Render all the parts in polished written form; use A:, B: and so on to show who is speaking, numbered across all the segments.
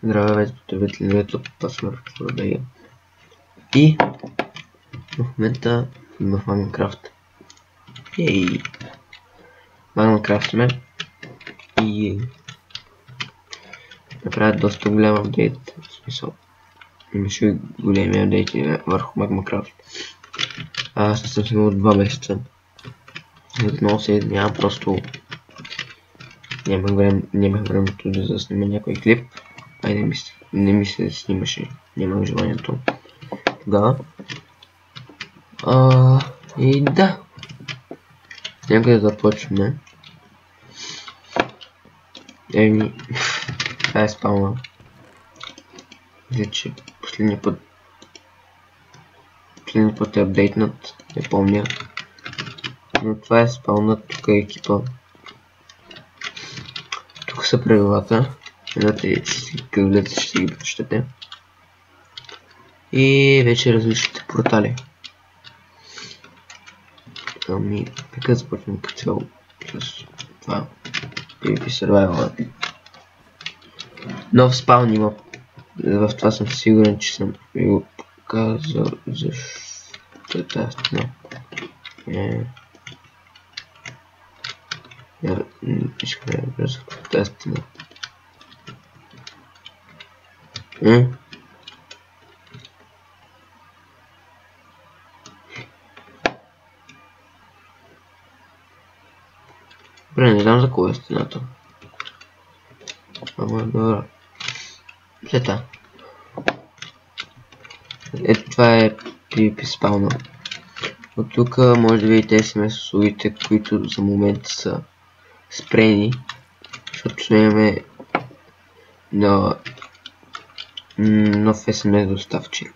A: Здравейте, потребители на YouTube, Password и в момента в Minecraft. Ей! Minecraft сме и направят доста голям апдейт, в смисъл имаше големи апдейти върху Minecraft. Аз не съм снимал 2 месеца. Отново се извинявам, просто нямах времето да заснима някой клип. Не ми се снимаше, нямах желанието тогава. И да, нека да започваме. Това е спална. Мисля, че последния път е апдейтнат, не помня. Но това е спалнат, тук е екипа. Тук са правилата. Едната че си къвлете, ще ги прочетете. И вече различните портали. Ами, нека започнем като цяло с това. PvP Survival. Нов спаун има. В това съм сигурен, че съм ви го показал. Защо е тази стена? Искам да разбера за какво е тази стена. Добре, не знам за кого е стената. Ама добре. Слета. Ето това е PvP спауна. От тук може да видите SMS услугите, които за момента са спрени. Защото имаме нов SMS доставчик.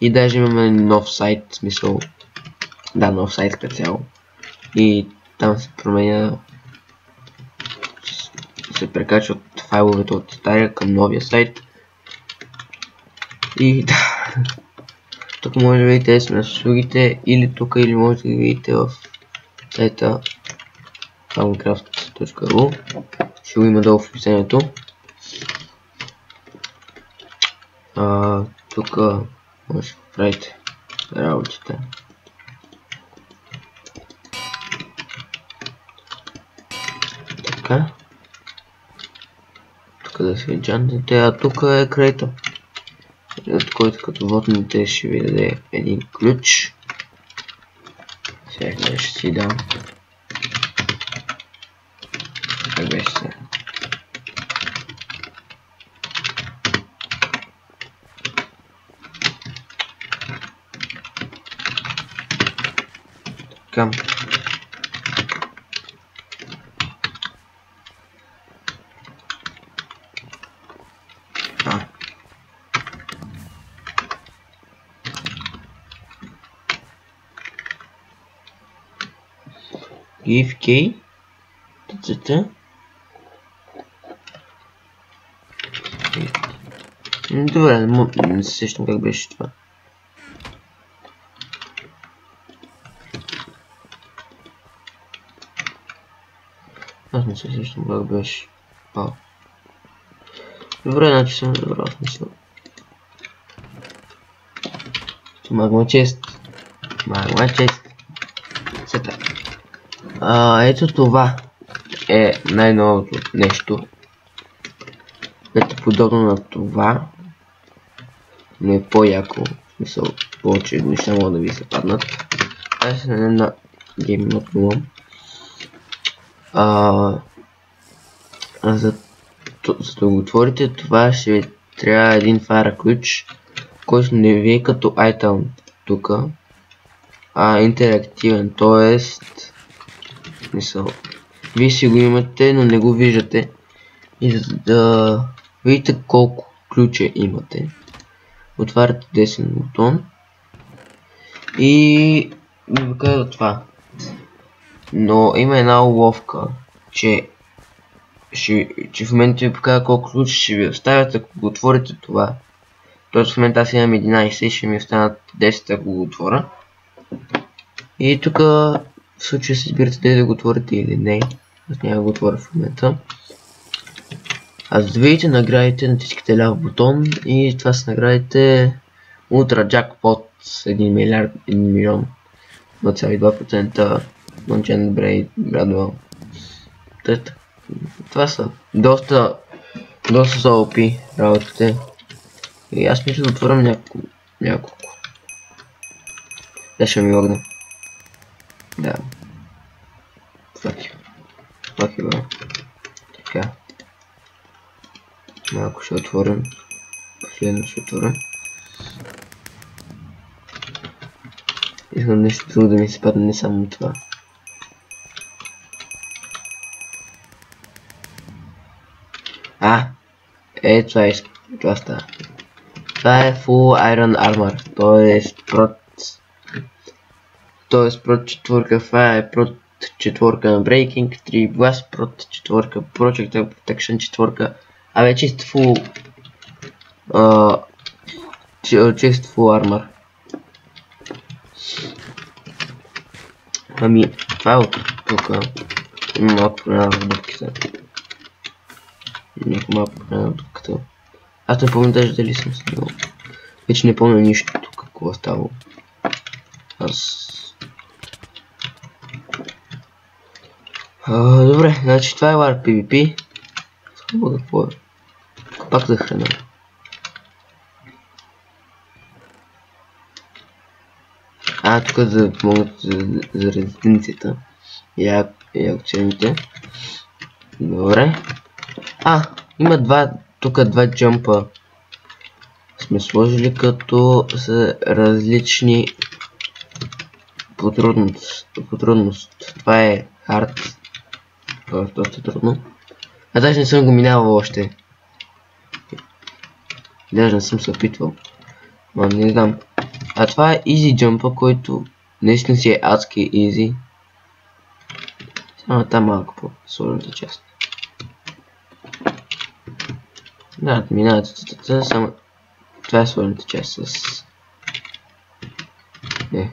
A: И даже имаме нов сайт, в смисъл. Да, нов сайт като цяло. И там се променя, се прекачват файловете от стария към новия сайт. И да, тук може да видите SMS услугите или тук, или може да ги видите в сайта minecraft.ru. Ще го има долу в описанието. Тук може да правите работите. Така. Тук да се джантите, а тук е крейта, от който като вотните ще ви даде един ключ. Сега ще си дам. Как беше сега? Така. Give key. Добре, не се сещам как беше това. Аз не се сещам как беше. Добре, значи съм разбрал смисъл. Магма чест. Сета. Ето това е най-новото нещо. Ето подобно на това, но е по-яко. В смисъл, повече неща могат да ви се паднат. Аз се на Game за да го отворите, това ще ви трябва един фара ключ, който не ви е като item тук, интерактивен, т.е. мисъл, вие си го имате, но не го виждате. И за да видите колко ключа имате, отваряте десен бутон и ви казва това. Но има една уловка, че в момента ви показва колко ключа ще ви оставят, ако го отворите това. Тоест в момента аз имам 11 и ще ми останат 10, ако го отворя. И тук в случая се избирате дали да го отворите или не. Аз няма да го отворя в момента. А за да видите наградите, натискате ляв бутон и това са наградите Ultra Jackpot 1 милиард 1 милион 0,2% Munchen Bradwell. Това са доста са OP работите. И аз мисля да отворям няколко. Да, ще ми логна. Да. Факи, бе. Така. Малко ще отворим. Последно ще отворим. Искам нещо друго да ми се падне, не само това. Това става. Това е Full Iron Armor, т.е. четвърка, това е четвърка на Breaking, 3 Blast, четвърка Projectile Protection, четвърка, чист Full Armor. Ами, това е от тук. Има малко промяна в дупките. Аз не помня даже дали съм седнал. Вече не помня нищо тук, какво е ставало. Добре, значи това е War PvP. Само какво е? Пак за храна. Тук да помогнат за резиденцията и аукционите. Добре. Има тук два джампа сме сложили, като са различни по трудност. Това е хард. Това е доста трудно. Даже не съм го минавал още. Даже не съм се опитвал. Не знам. Това е easy jump, който наистина си е адски easy. Само там малко по сложната част. Да, минавате само. Това е сложната част с... Не.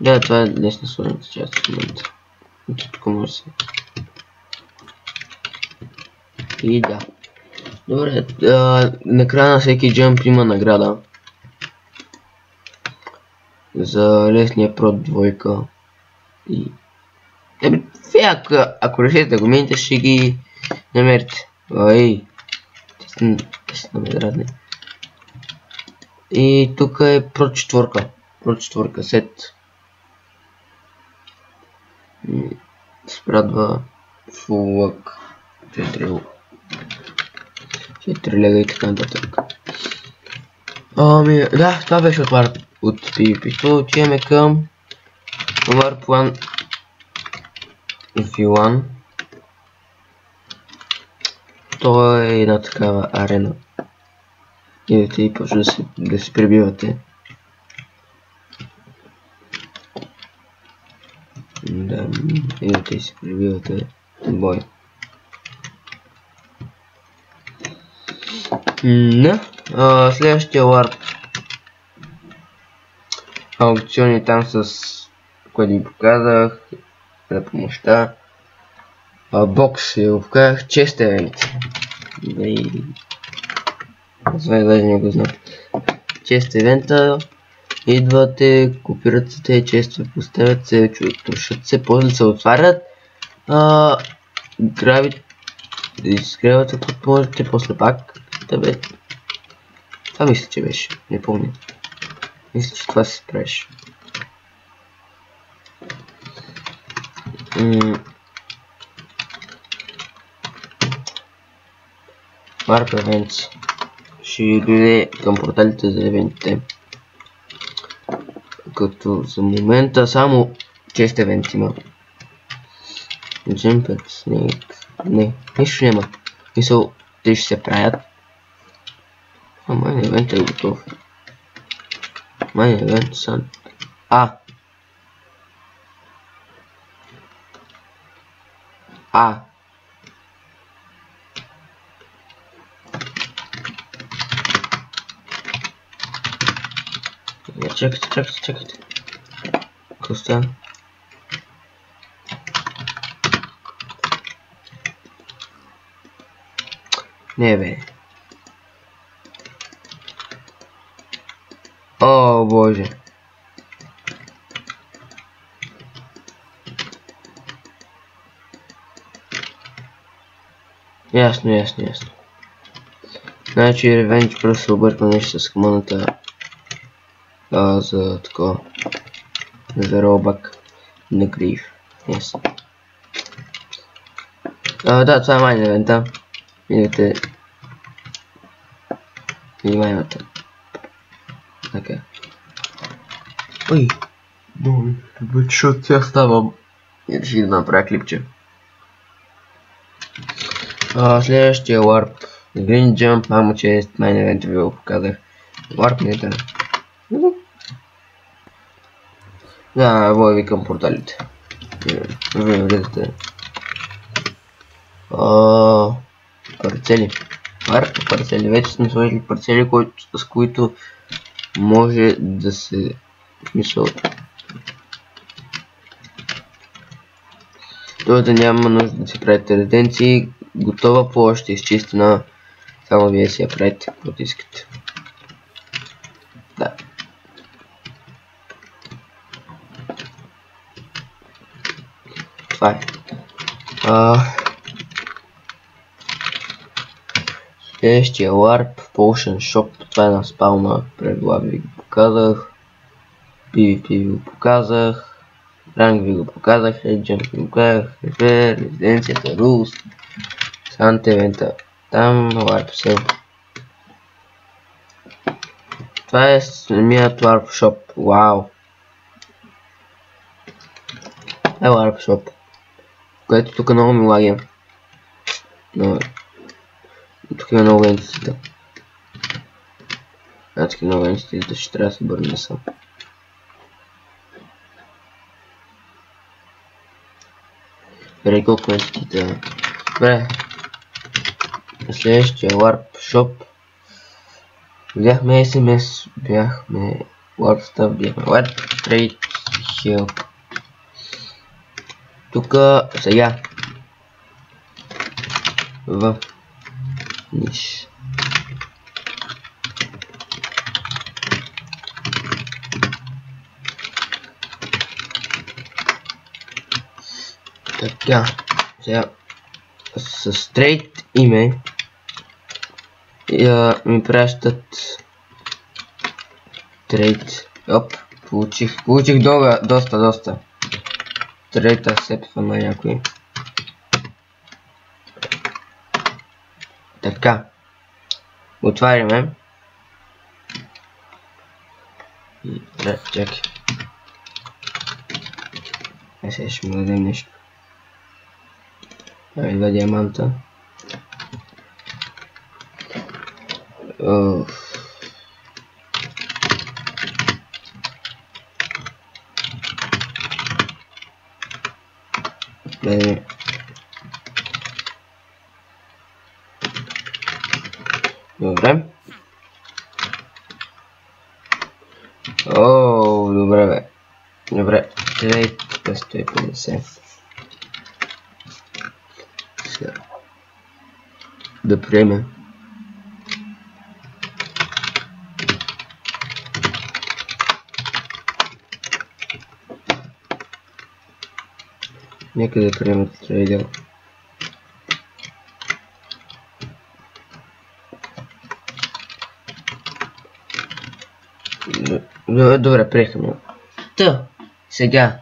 A: Да, това е днес на сложната част в момента. Тук може се. И да. Добре, накрая на всеки джамп има награда. За лесния прод двойка. И... ако решите да го минете, ще ги намерите. Те са намедрадни. И тук е прод четвърка. Прод четвърка сет. Спрадва фул лък. 4 лега и така нататък. Да, това беше от PvP-то. Отиваме към Warp 1 V1. То е една такава арена. Идете и почва да се прибивате. Да, идете и се прибивате. Бой. Следващия ларп. Аукциони там с което ви показах. На помощта. Бокс ви го показах. Чест евент. Даже не го знам. Чест евента. Идвате, копират се тези честове, поставят се, тушат се, после се отварят. Изгревате каквото можете, после пак. Това мисля, че беше. Не помня. Мисля, че това се правиш. Warp Events. Ще дойде към порталите за евентите. Като за момента само чест евент има. Jump Snake. Не, нищо няма. Мисъл, те ще се правят. Майн евент е готов. Майн евент са... Чакайте. Какво става? Не бе. О, боже. Ясно. Значи Ревенч просто се обърква нещо с командата за такова. За ролбак на гриф. Yes. Да, това е майн евента. Видите. Внимавайте. Така. Ой. Много защото сега ставам. И реших да направя клипче. Следващия Warp. Green Jump, мамо че майн евента ви го показах. Warp не е да. Да, води към порталите. Вие видите. Парцели. Парцели. Вече сме сложили парцели, с които може да се... Смисъл. Това да няма нужда да си правите резиденции. Готова площ е изчистена. Само вие си я правите, каквото искате. Да. Това е. Следващия Warp Potion Shop. Това е на спална правила ви го показах. PvP ви го показах. Ранг ви го показах. Legend ви го казах. Резиденцията, Rules. Сант евента. Там Warp Sale. Това е самият Warp Shop. Вау. Това е Warp Shop. Което тук много ми лаги. Но... Тук има много ентитета. Тук много ентитета, ще трябва да се бърна сам. Бре, колко ентитета. Добре. На следващия Warp Shop. Бяхме SMS, бяхме Warp Stuff, бяхме Warp Trade Help. Тук сега. В ниш. Така, сега с straight име ми пращат трейд. Оп, получих доста. Трейта сепва на някой. Така. Отваряме. Чакай. Сега ще му дадем нещо. Два диаманта. Добре. Добре бе. Добре. Трейд 150. Сега. Да приеме. Нека да приемат трейдер. Добре, приехаме. Та, сега.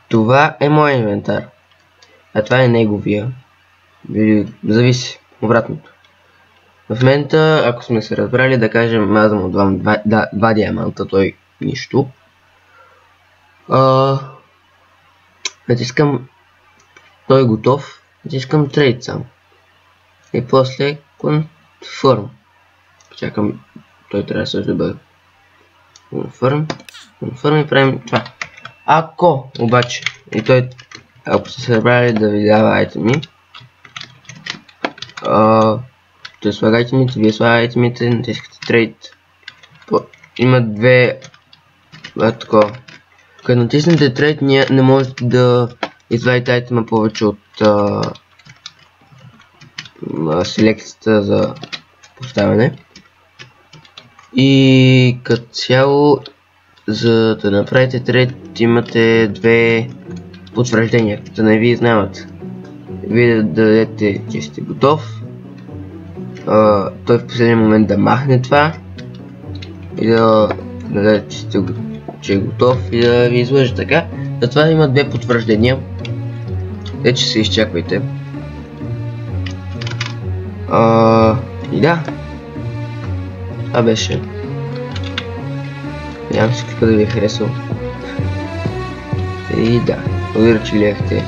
A: Това е моят инвентар. А това е неговия. Зависи. Обратното. В момента, ако сме се разбрали, да кажем, аз му давам два диаманта, той нищо. Натискам, той е готов, натискам трейд сам. И после confirm. Чакам, той трябва да също да бъде. Confirm и правим това. Ако обаче, и той, ако сте се разбрали да ви дава айтеми, той слага айтемите, вие слага айтемите, натискате трейд има две такова. Като натиснете трейд, не можете да извадите айтема повече от селекцията за поставяне. И като цяло, за да направите трейд, имате две потвърждения, да не ви изнемат. Вие да дадете, че сте готов, той в последния момент да махне това и да дадете, че е готов и да ви излъже така. Затова има две потвърждения. Вече се изчаквайте. И да. Това беше. Надявам се да ви е харесал. И да, благодаря, че гледахте.